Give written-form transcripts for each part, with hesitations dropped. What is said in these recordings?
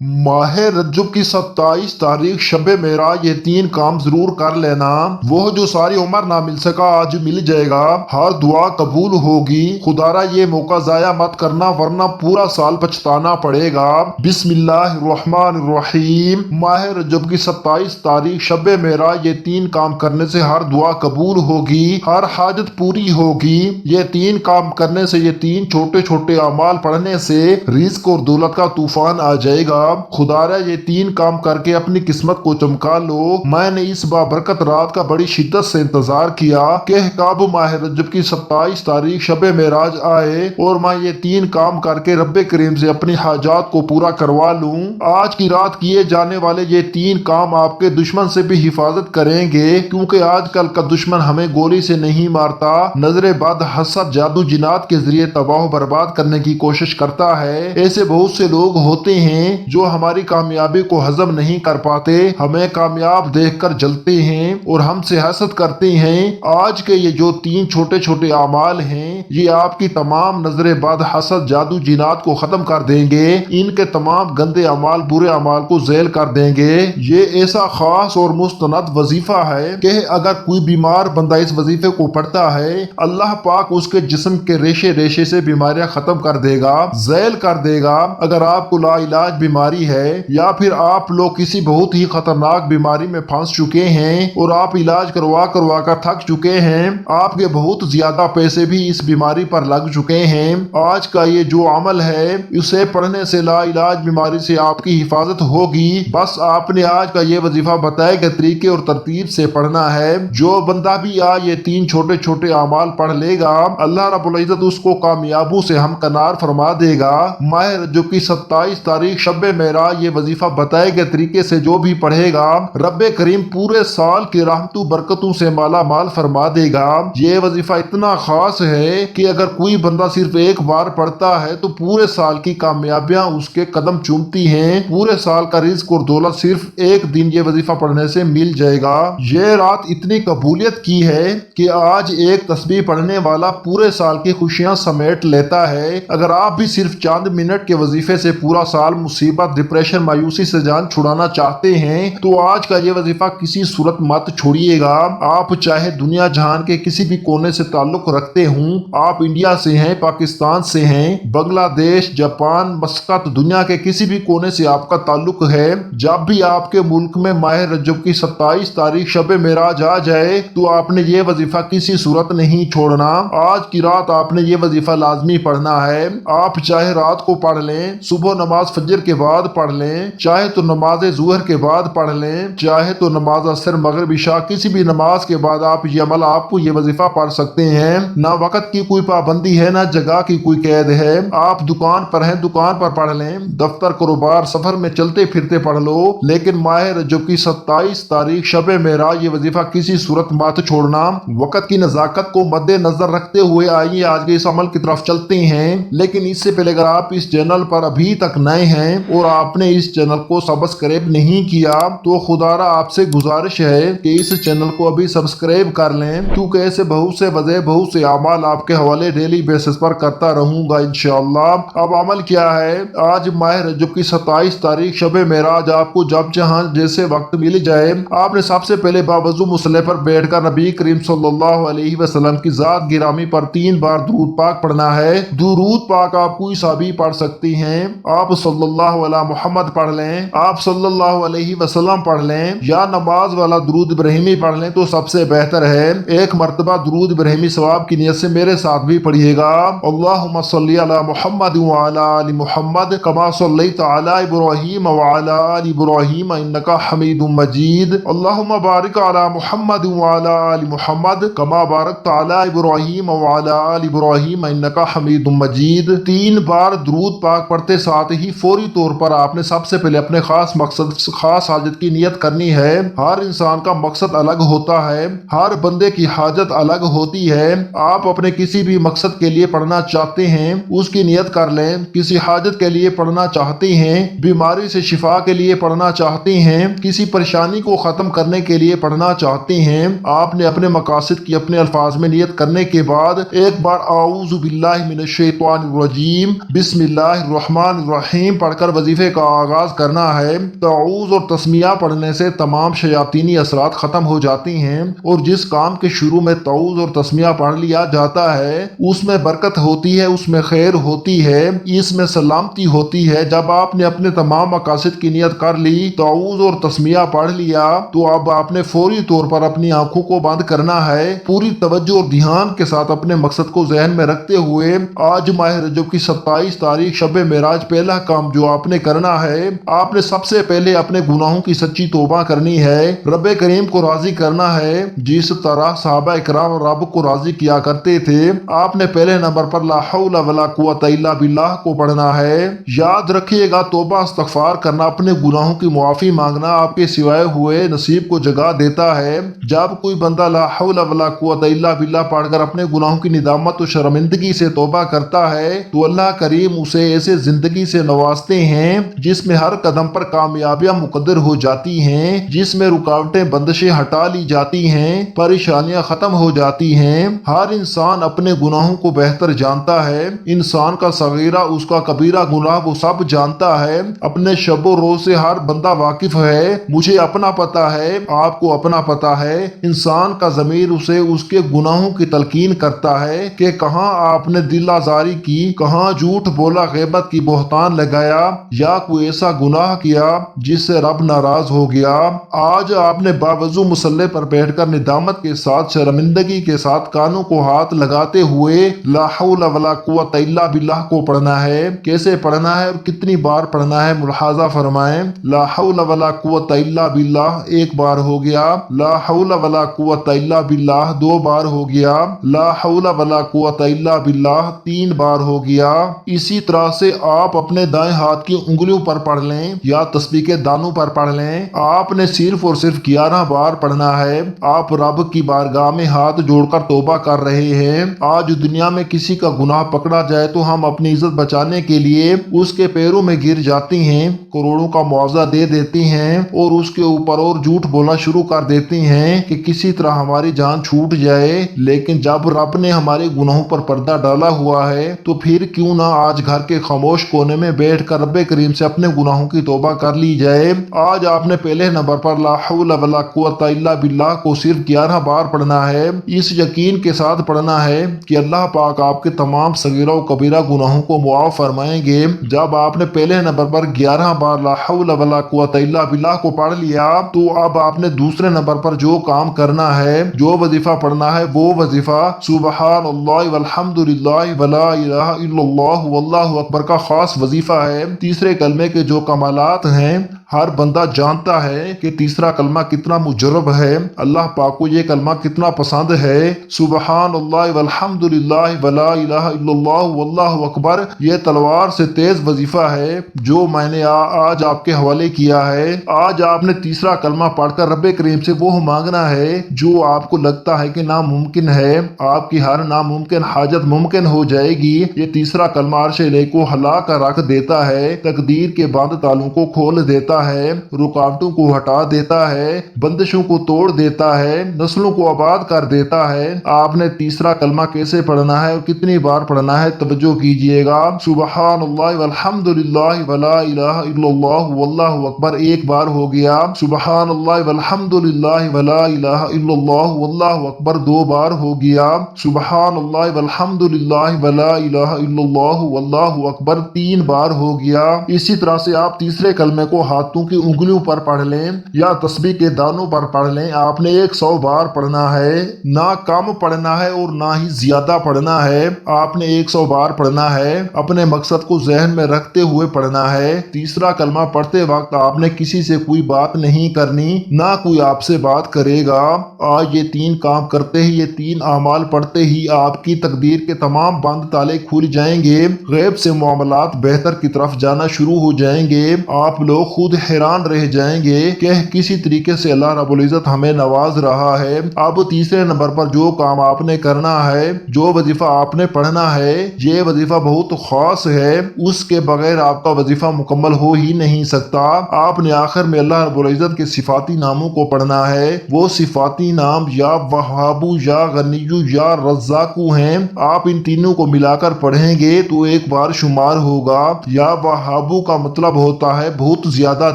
माह रज्जुब की 27 तारीख शब मेराज, ये 3 काम जरूर कर लेना। वो जो सारी उम्र ना मिल सका आज मिल जाएगा। हर दुआ कबूल होगी। खुदारा ये मौका जाया मत करना वरना पूरा साल पछताना पड़ेगा। बिस्मिल्लाहिर्रहमानिर्रहीम। माह रज्जुब की 27 तारीख शब मेराज, ये 3 काम करने से हर दुआ कबूल होगी, हर हाजत पूरी होगी। ये 3 काम करने से, ये 3 छोटे छोटे अमाल पढ़ने से रिज्क और दौलत का तूफान आ जाएगा। खुदारा ये 3 काम करके अपनी किस्मत को चमका लो। मैंने इस बाबरकत रात का बड़ी शिद्दत से इंतजार किया कि कब माह रजब की 27 तारीख शब मेराज आए और मैं ये 3 काम करके रब्बे करीम से अपनी हाजात को पूरा करवा लूं। आज की रात किए जाने वाले ये 3 काम आपके दुश्मन से भी हिफाजत करेंगे, क्योंकि आजकल का दुश्मन हमें गोली से नहीं मारता, नजरे बद, हसद, जादू जिनात के जरिए तबाह बर्बाद करने की कोशिश करता है। ऐसे बहुत से लोग होते हैं जो हमारी कामयाबी को हजम नहीं कर पाते, हमें कामयाब देखकर जलते हैं और हमसे हसद करते हैं। आज के ये जो 3 छोटे छोटे अमाल हैं, ये आपकी तमाम नजरे बद, हसद, जादू जिनात को खत्म कर देंगे। इनके तमाम गंदे अमाल, बुरे अमाल को झेल कर देंगे। ये ऐसा खास और मुस्तनद वजीफा है कि अगर कोई बीमार बंदा इस वजीफे को पढ़ता है, अल्लाह पाक उसके जिस्म के रेशे रेशे से बीमारियां खत्म कर देगा, झेल कर देगा। अगर आपको लाइलाज बीमारी है या फिर आप लोग किसी बहुत ही खतरनाक बीमारी में फंस चुके हैं और आप इलाज करवा करवा कर थक चुके हैं, आपके बहुत ज्यादा पैसे भी इस बीमारी पर लग चुके हैं, आज का ये जो अमल है उसे पढ़ने से लाइलाज बीमारी से आपकी हिफाजत होगी। बस आपने आज का ये वजीफा बताए गए तरीके और तरतीब से पढ़ना है। जो बंदा भी आज ये 3 छोटे छोटे अमाल पढ़ लेगा, अल्लाह रब्बुल इज्जत उसको कामयाबों से हमकनार फरमा देगा। माह रजब की 27 तारीख शब मेराज, ये वजीफा बताए गए तरीके से जो भी पढ़ेगा, रब्बे करीम पूरे साल की रहमतों बरकतों से माला माल फरमा देगा। ये वजीफा इतना खास है कि अगर कोई बंदा सिर्फ एक बार पढ़ता है तो पूरे साल की कामयाबियां उसके कदम चूमती हैं। पूरे साल का रिज्क और दौलत सिर्फ एक दिन ये वजीफा पढ़ने से मिल जाएगा। ये रात इतनी कबूलियत की है कि आज एक तस्बीह पढ़ने वाला पूरे साल की खुशियां समेट लेता है। अगर आप भी सिर्फ चंद मिनट के वजीफे से पूरा साल मुसीबत, डिप्रेशन, मायूसी से जान छुड़ाना चाहते हैं तो आज का ये वजीफा किसी सूरत मत छोड़िएगा। आप चाहे दुनिया जहान के किसी भी कोने से ताल्लुक रखते हूँ, आप इंडिया से हैं, पाकिस्तान से हैं, बांग्लादेश, जापान, मस्कत, दुनिया के किसी भी कोने से आपका ताल्लुक है, जब भी आपके मुल्क में माह रजब की 27 तारीख शब मेराज आ जाए तो आपने ये वजीफा किसी सूरत नहीं छोड़ना। आज की रात आपने ये वजीफा लाजमी पढ़ना है। आप चाहे रात को पढ़ लें, सुबह नमाज फजर के बाद पढ़ लें, चाहे तो नमाज जुहर के बाद पढ़ लें, चाहे तो नमाज असर, मगरिब, इशा, किसी भी नमाज के बाद आप ये अमल, आपको ये वजीफा पढ़ सकते हैं। ना वक्त की कोई पाबंदी है, ना जगह की कोई कैद है। आप दुकान पर हैं, दुकान पर पढ़ लें, दफ्तर, कारोबार, सफर में चलते फिरते पढ़ लो, लेकिन माह रजब की 27 तारीख शब मेराज, ये वजीफा किसी सूरत मत छोड़ना। वक्त की नजाकत को मद्देनजर रखते हुए आइए आज के इस अमल की तरफ चलते हैं। लेकिन इससे पहले अगर आप इस चैनल पर अभी तक नए हैं और आपने इस चैनल को सब्सक्राइब नहीं किया तो खुदारा आपसे गुजारिश है कि इस चैनल को अभी सब्सक्राइब कर लें, क्योंकि ऐसे बहुत से वजह, बहुत से अमाल आपके हवाले डेली बेसिस पर करता रहूंगा इंशाअल्लाह। अब अमल क्या है? आज माह रजब की 27 तारीख शब मेराज, आपको जब जहां जैसे वक्त मिल जाए, आपने सबसे पहले बावजू मुसल्ले पर बैठकर नबी करीम सल्लल्लाहु अलैहि वसल्लम की जात गिरामी पर 3 बार दुरूद पाक पढ़ना है। दुरूद पाक आप कोई सा भी पढ़ सकती हैं। आप सल्लल्लाहु अला मुहम्मद पढ़ लें, आप सल्लल्लाहु अलैहि वसल्लम पढ़ लें, या नमाज वाला दुरूद इब्राहिमी पढ़ लें तो सबसे बेहतर है। एक मर्तबा दुरूद इब्राहिमी सवाब की नियत से मेरे साथ भी पढ़िएगा। अल्लाहुम्मा सल्ली अला मुहम्मद व अला आलि मुहम्मद कमा सल्लैता अला इब्राहीम व अला आलि इब्राहीम इन्नका हमीदुम मजीद। अल्लाहुम्मा बारिक अला मुहम्मद व अला आलि मुहम्मद कमा बारकता अला इब्राहीम व अला आलि इब्राहीम इन्नका हमीदुम मजीद। 3 बार दुरूद पाक पढ़ते साथ ही फौरी तौर पर आपने सबसे पहले अपने खास मकसद, खास हाजत की नियत करनी है। हर इंसान का मकसद अलग होता है, हर बंदे की हाजत अलग होती है। आप अपने किसी भी मकसद के लिए पढ़ना चाहते हैं, उसकी नियत कर लें। किसी हाजत के लिए पढ़ना चाहते हैं, बीमारी से शिफा के लिए पढ़ना चाहते हैं, किसी परेशानी को खत्म करने के लिए पढ़ना चाहते हैं, आपने अपने मकासद की अपने अल्फाज में नियत करने के बाद एक बार आऊज़ु बिल्लाहि मिनश शैतानिर रजीम बिस्मिल्लाहिर्रहमानिर्रहीम पढ़कर वजीफा वजीफे का आगाज करना है। ताऊज़ और तस्मिया पढ़ने से तमाम शयातीनी असरात खत्म हो जाती हैं और जिस काम के शुरू में ताऊज़ और तस्मिया पढ़ लिया जाता है उसमें बरकत होती है, उसमें खैर होती है, इसमें सलामती होती है। जब आपने अपने तमाम मकासद की नियत कर ली, ताऊज़ और तस्मिया पढ़ लिया, तो अब आपने फौरी तौर पर अपनी आंखों को बंद करना है। पूरी तवज्जो और ध्यान के साथ अपने मकसद को जहन में रखते हुए आज माह रजब की 27 तारीख शब मेराज पहला काम जो आपने करना है, आपने सबसे पहले अपने गुनाहों की सच्ची तौबा करनी है, रब करीम को राजी करना है। जिस तरह सहाबा इकराम रब को राजी किया करते थे, आपने पहले नंबर पर ला हौला वला कुव्वता इल्ला बिल्लाह को पढ़ना है। याद रखिएगा, तौबा इस्तगफार करना, अपने गुनाहों की मुआफी मांगना आपके सिवाय हुए नसीब को जगा देता है। जब कोई बंदा ला हौला वला कुव्वता इल्ला बिल्लाह पढ़कर अपने गुनाहों की निदामत और शर्मिंदगी से तौबा करता है तो अल्लाह करीम उसे ऐसे जिंदगी से नवाजते हैं जिसमें हर कदम पर कामयाबियां मुकद्दर हो जाती हैं, जिसमें रुकावटें बंदिशें हटा ली जाती हैं, परेशानियां खत्म हो जाती हैं। हर इंसान अपने गुनाहों को बेहतर जानता है। इंसान का सगीरा उसका कबीरा गुनाह वो सब जानता है। अपने शबो रोज से हर बंदा वाकिफ है। मुझे अपना पता है, आपको अपना पता है। इंसान का ज़मीर उसे उसके गुनाहों की तलकीन करता है कि कहाँ आपने दिल आजारी की, कहाँ झूठ बोला, गैबत की बोहतान लगाया या कोई ऐसा गुनाह किया जिससे रब नाराज हो गया। आज आपने बावजू मुसल्ले पर बैठकर निदामत के साथ, शर्मिंदगी के साथ, कानों को हाथ लगाते हुए ला हौला वला कुव्वता इल्ला बिल्लाह को पढ़ना है। कैसे पढ़ना है और कितनी बार पढ़ना है मुलाहाजा फरमाएं। ला हौला वला कुव्वता इल्ला बिल्लाह एक बार हो गया, ला हौला वला कुव्वता इल्ला बिल्लाह 2 बार हो गया, ला हौला वला कुव्वता इल्ला बिल्लाह 3 बार हो गया। इसी तरह से आप अपने दाएं हाथ की उंगलियों पर पढ़ लें या तस्बीह के दानों पर पढ़ लें। आपने सिर्फ और सिर्फ 11 बार पढ़ना है। आप रब की बारगाह में हाथ जोड़कर तौबा कर रहे हैं। आज दुनिया में किसी का गुनाह पकड़ा जाए तो हम अपनी इज्जत बचाने के लिए उसके पैरों में गिर जाती हैं, करोड़ों का मुआवजा दे देती हैं और उसके ऊपर और झूठ बोलना शुरू कर देती हैं कि किसी तरह हमारी जान छूट जाए। लेकिन जब रब ने हमारे गुनाहों पर पर्दा डाला हुआ है तो फिर क्यों ना आज घर के खामोश कोने में बैठ कर रब करीम से अपने गुनाहों की तौबा कर ली जाए। आज आपने पहले नंबर पर ला हौला वला कुव्वता इल्ला बिल्लाह को सिर्फ 11 बार पढ़ना है। इस यकीन के साथ पढ़ना है कि अल्लाह पाक आपके तमाम सगीरा और कबीरा गुनाहों को मुआफ फरमाएंगे। जब आपने पहले नंबर पर 11 बार ला हौला वला कुव्वता इल्ला बिल्लाह को पढ़ लिया तो अब आपने दूसरे नंबर पर जो काम करना है, जो वजीफा पढ़ना है, वो वजीफा सुबहानल्लाह वल्हम्दुलिल्लाह वला इलाहा इल्लल्लाह वल्लाहु अकबर का खास वजीफा है। तीसरे कलमे के जो कमालात हैं हर बंदा जानता है कि तीसरा कलमा कितना मुजरब है, अल्लाह पाक को ये कलमा कितना पसंद है। सुबहानल्लाह वल्हम्दुलिल्लाह वला इलाहा इल्लल्लाह वल्लाहु अकबर ये तलवार से तेज वजीफा है जो मैंने आज आपके हवाले किया है। आज आपने तीसरा कलमा पढ़कर रब करीम से वो मांगना है जो आपको लगता है कि नामुमकिन है। आपकी हर नामुमकिन हाजत मुमकिन हो जाएगी। ये तीसरा कलमा अर्श इलाही को हिला कर रख देता है, तकदीर के बंद तालों को खोल देता है, रुकावटों को हटा देता है, बंदिशों को तोड़ देता है, नस्लों को आबाद कर देता है। आपने तीसरा कलमा कैसे पढ़ना है और कितनी बार पढ़ना है तवज्जो कीजिएगा। सुबहानल्लाह वल्हम्दुलिल्लाह वला इलाहा इल्लल्लाह वल्लाहु अकबर एक बार हो गया। सुबहानल्लाह वल्हम्दुलिल्लाह वला इलाहा इल्लल्लाह वल्लाहु अकबर 2 बार हो गया। सुबहानल्लाह वल्हम्दुलिल्लाह वला इलाहा इल्लल्लाह वल्लाहु अकबर 3 बार हो गया। इसी तरह से आप तीसरे कलमे को हाथों की उंगलियों पर पढ़ लें या तस्बीह के दानों पर पढ़ लें। आपने 100 बार पढ़ना है, ना कम पढ़ना है और ना ही ज्यादा पढ़ना है। आपने 100 बार पढ़ना है, अपने मकसद को जहन में रखते हुए पढ़ना है। तीसरा कलमा पढ़ते वक्त आपने किसी से कोई बात नहीं करनी, ना कोई आपसे बात करेगा। आज ये 3 काम करते ही, ये 3 आमाल पढ़ते ही आपकी तकदीर के तमाम बंद ताले खुल जाएंगे, गैब से मामलात बेहतर की तरफ जाना शुरू हो जाएंगे। आप लोग खुद حیران رہ جائیں گے کہ کسی طریقے سے اللہ رب العزت ہمیں نواز رہا ہے۔ اب تیسرے نمبر پر جو کام آپ نے کرنا ہے، جو وظیفہ آپ نے پڑھنا ہے، یہ وظیفہ بہت خاص ہے، اس کے بغیر آپ کا وظیفہ مکمل ہو ہی نہیں سکتا۔ آپ نے آخر میں اللہ رب العزت کے صفاتی ناموں کو پڑھنا ہے۔ وہ صفاتی نام یا وہابو، یا غنیو، یا رزاقو ہیں۔ آپ ان تینوں کو ملا کر پڑھیں گے تو ایک بار شمار ہوگا۔ یا وہابو کا مطلب ہوتا ہے بہت زیادہ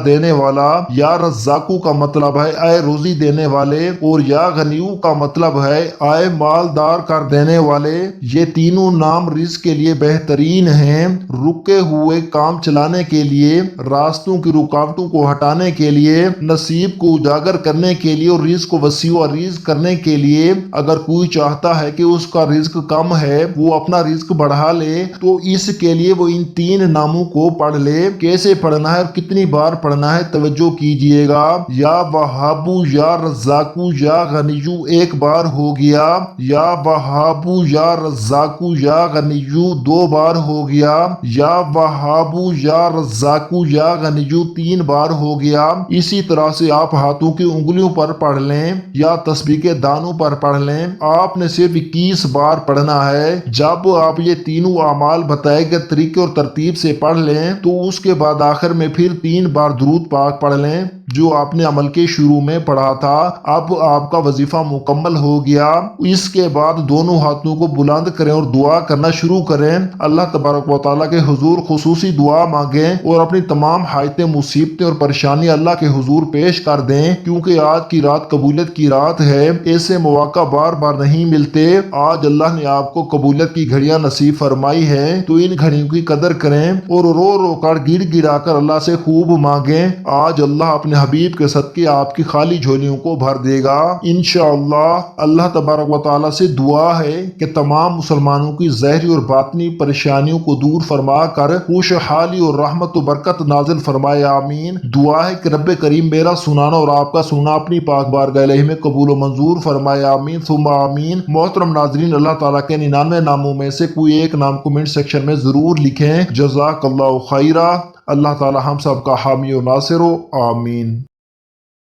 دینے والا، یا رزاقو کا مطلب ہے اے روزی دینے والے، اور یا غنیو کا مطلب ہے اے مالدار کر دینے والے۔ یہ تینوں نام رزق کے لیے بہترین ہیں، رکے ہوئے کام چلانے کے لیے، راستوں کی رکاوٹوں کو ہٹانے کے لیے، نصیب کو اجاگر کرنے کے لیے، اور رزق کو وسیع و عریض کرنے کے لیے۔ اگر کوئی چاہتا ہے کہ اس کا رزق کم ہے وہ اپنا رزق بڑھا لے تو اس کے لیے وہ ان تین ناموں کو پڑھ لے۔ کیسے پڑھنا ہے اور کتنی بار پڑھنا ہے توجہ کیجئے گا۔ یا وہابو، یا رزاقو، یا غنیو ایک بار ہو گیا، یا وہابو، یا رزاقو، یا غنیو دو بار ہو گیا، یا وہابو، یا رزاقو، یا غنیو تین بار ہو گیا۔ اسی طرح سے آپ ہاتھوں کی انگلیوں پر پڑھ لیں یا تسبیح کے دانوں پر پڑھ لیں۔ آپ نے صرف 21 بار پڑھنا ہے۔ جب آپ یہ تینوں اعمال بتائے گئے طریقے اور ترتیب سے پڑھ لیں تو اس کے بعد آخر میں پھر 3 بار درود پاک پڑھ لیں جو آپ نے عمل کے شروع میں پڑھا تھا۔ اب آپ کا وظیفہ مکمل ہو گیا۔ اس کے بعد دونوں ہاتھوں کو بلند کریں اور دعا کرنا شروع کریں۔ اللہ تبارک و تعالیٰ کے حضور خصوصی دعا مانگیں اور اپنی تمام حاجتیں، مصیبتیں اور پریشانیاں اللہ کے حضور پیش کر دیں، کیونکہ آج کی رات قبولیت کی رات ہے۔ ایسے مواقع بار بار نہیں ملتے۔ آج اللہ نے آپ کو قبولیت کی گھڑیاں نصیب فرمائی ہیں تو ان گھڑیوں کی قدر کریں اور رو رو کر گڑ گڑا کر اللہ سے خوب مانگیں۔ آج اللہ اپنے حبیب کے صدقے آپ کی خالی جھولیوں کو بھر دے گا انشاءاللہ۔ اللہ تبارک و تعالیٰ سے دعا ہے کہ تمام مسلمانوں کی ظاہری اور باطنی پریشانیوں کو دور فرما کر خوشحالی اور رحمت و برکت نازل فرمائے، آمین۔ دعا ہے کہ رب کریم میرا سنانا اور آپ کا سننا اپنی پاک بارگاہ الہی میں قبول و منظور فرمائے، آمین ثم آمین۔ محترم ناظرین، اللہ تعالیٰ کے 99 ناموں میں سے کوئی ایک نام کمنٹ سیکشن میں ضرور لکھیں۔ جزاک اللہ خیرہ۔ اللہ تعالیٰ ہم سب کا حامی و ناصر ہو، آمین۔